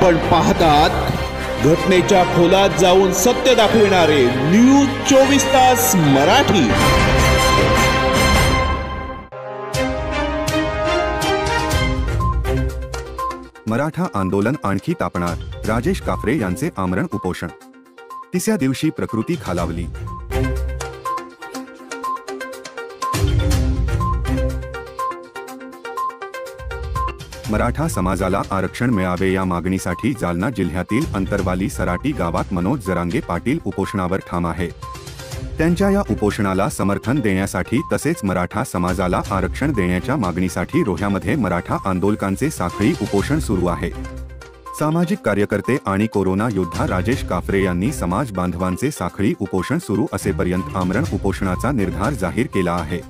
आपण पाहतात घटनेच्या खोलात जाऊन सत्य दाखविणारे न्यूज 24 तास मराठी। मराठा आंदोलन आणखी तापणार, राजेश काफरे यांचे आमरण उपोषण। तिसऱ्या दिवशी प्रकृती खालावली। मराठा समाजाला आरक्षण मिळावे या मागणीसाठी जालना जिल्ह्यातील अंतरवाली सराटी गावात मनोज जरांगे पाटील उपोषणावर ठाम आहे। त्यांच्या या उपोषणाला समर्थन देण्यासाठी तसेच मराठा समाजाला आरक्षण देण्याच्या मागणीसाठी रोह्यामध्ये मराठा आंदोलकांचे साखळी उपोषण सुरू आहे। सामाजिक कार्यकर्ते आणि कोरोना योद्धा राजेश काफरे यांनी समाज बांधवांचे साखळी उपोषण सुरू असेपर्यंत आमरण उपोषणाचा निर्धार जाहीर केला आहे।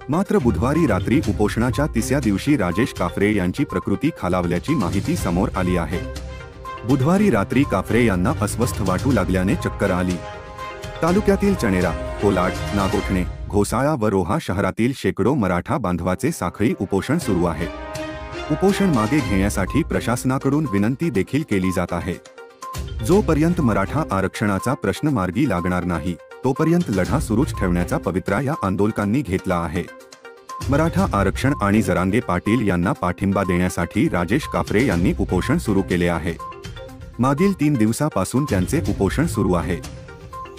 मात्र बुधवारी रात्री उपोषणाच्या तिसऱ्या दिवशी राजेश काफरे यांची प्रकृती खालावल्याची माहिती समोर आली आहे। बुधवारी रात्री काफरे यांना अस्वस्थ वाटू लागल्याने चक्कर आली। तालुक्यातील चणेरा, कोलाड, नागोठणे, घोसाळा व रोहा शहरातील शेकडो मराठा बांधवाचे साखळी उपोषण सुरू आहे। उपोषण मागे घेण्यासाठी प्रशासनाकडून विनंती देखील केली जात आहे। जोपर्यंत मराठा आरक्षणाचा प्रश्न मार्गी लागणार नाही तोपर्यंत लढा सुरूच ठेवण्याचा पवित्रा या आंदोलकांनी घेतला आहे। मराठा आरक्षण आणि जरांगे पाटील यांना पाठिंबा देण्यासाठी राजेश काफरे यांनी उपोषण सुरू केले आहे। मागील 3 दिवसापासून त्यांचे उपोषण सुरू आहे।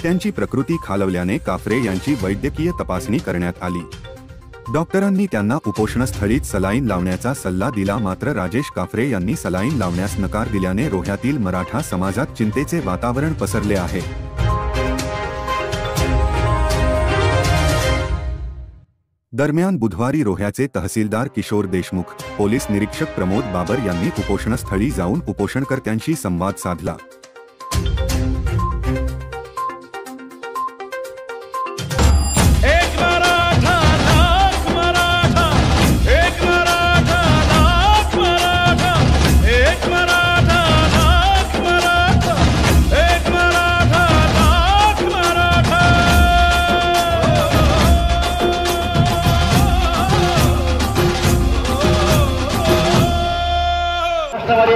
त्यांची प्रकृती खालावल्याने काफरे यांची वैद्यकीय तपासणी करण्यात आली। डॉक्टरांनी त्यांना उपोषणस्थळीच सलाईन लावण्याचा सल्ला दिला, मात्र राजेश काफरे यांनी सलाईन लावण्यास नकार दिल्याने रोह्यातील मराठा समाजात चिंतेचे वातावरण पसरले आहे। दरम्यान बुधवारी रोह्याचे तहसीलदार किशोर देशमुख, पोलीस निरीक्षक प्रमोद बाबर यांनी उपोषणस्थळी जाऊन उपोषणकर्त्यांशी संवाद साधला।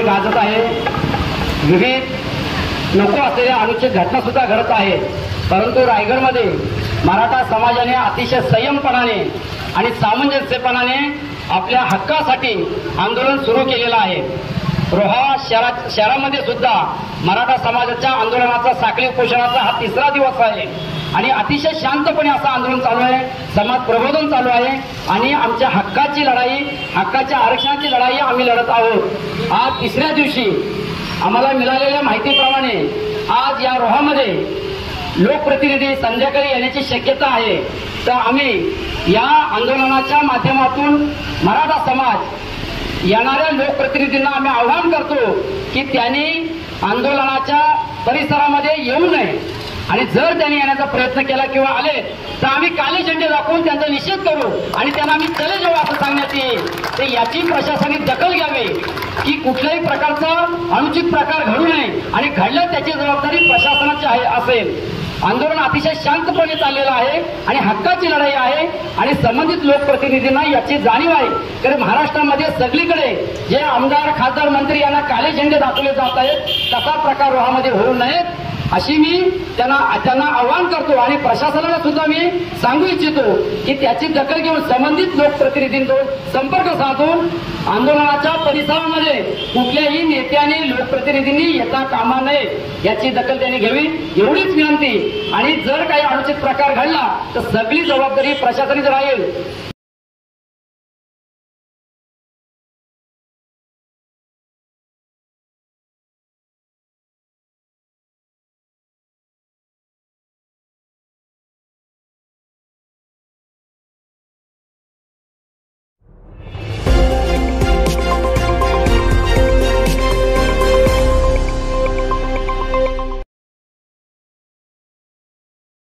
गाजत आहे। विविध नको असलेल्या अनुचित घटना सुद्धा घडत आहे, परंतु रायगडमध्ये मराठा समाजाने अतिशय संयमपणाने आणि सामंजस्यपणाने आपल्या हक्कासाठी आंदोलन सुरू केलेलं आहे। रोहा शहरामध्ये सुद्धा मराठा समाजाच्या आंदोलनाचा साखळी उपोषणाचा हा तिसरा दिवस आहे आणि अतिशय शांतपणे असं आंदोलन चालू आहे, समाज प्रबोधन चालू आहे आणि आमच्या हक्काची लढाई, हक्काच्या आरक्षणाची लढाई आम्ही लढत आहोत। आज तिसऱ्या दिवशी आम्हाला मिळालेल्या माहितीप्रमाणे आज या रोहामध्ये लोकप्रतिनिधी संध्याकाळी येण्याची शक्यता आहे। तर आम्ही या आंदोलनाच्या माध्यमातून मराठा समाज येणाऱ्या लोकप्रतिनिधींना आम्ही आवाहन करतो की त्यांनी आंदोलनाच्या परिसरामध्ये येऊ नये आणि जर त्यांनी येण्याचा प्रयत्न केला किंवा आले तर आम्ही काळे झेंडे दाखवून त्यांचा निषेध करू आणि त्यांना आम्ही चले जाऊ असं सांगण्यात येईल। तर याची प्रशासनाने दखल घ्यावी की कुठल्याही प्रकारचा अनुचित प्रकार घडू नये आणि घडल्यास त्याची जबाबदारी प्रशासनाची असेल। आंदोलन अतिशय शांतपणे चाललेलं आहे आणि हक्काची लढाई आहे आणि संबंधित लोकप्रतिनिधींना याची जाणीव आहे। कारण महाराष्ट्रामध्ये सगळीकडे जे आमदार, खासदार, मंत्री यांना काळे झेंडे दाखवले जात आहेत तसा प्रकार रोहामध्ये होऊ नयेत अशी मी त्यांना आवाहन करतो आणि प्रशासनाला सुद्धा मी सांगू इच्छितो की त्याची दखल घेऊन संबंधित लोकप्रतिनिधींचा संपर्क साधून आंदोलनाच्या परिसरामध्ये कुठल्याही नेत्याने, लोकप्रतिनिधींनी येता कामा नये याची दखल त्यांनी घ्यावी एवढीच विनंती। आणि जर काही अनुचित प्रकार घडला तर सगळी जबाबदारी प्रशासनाची राहील।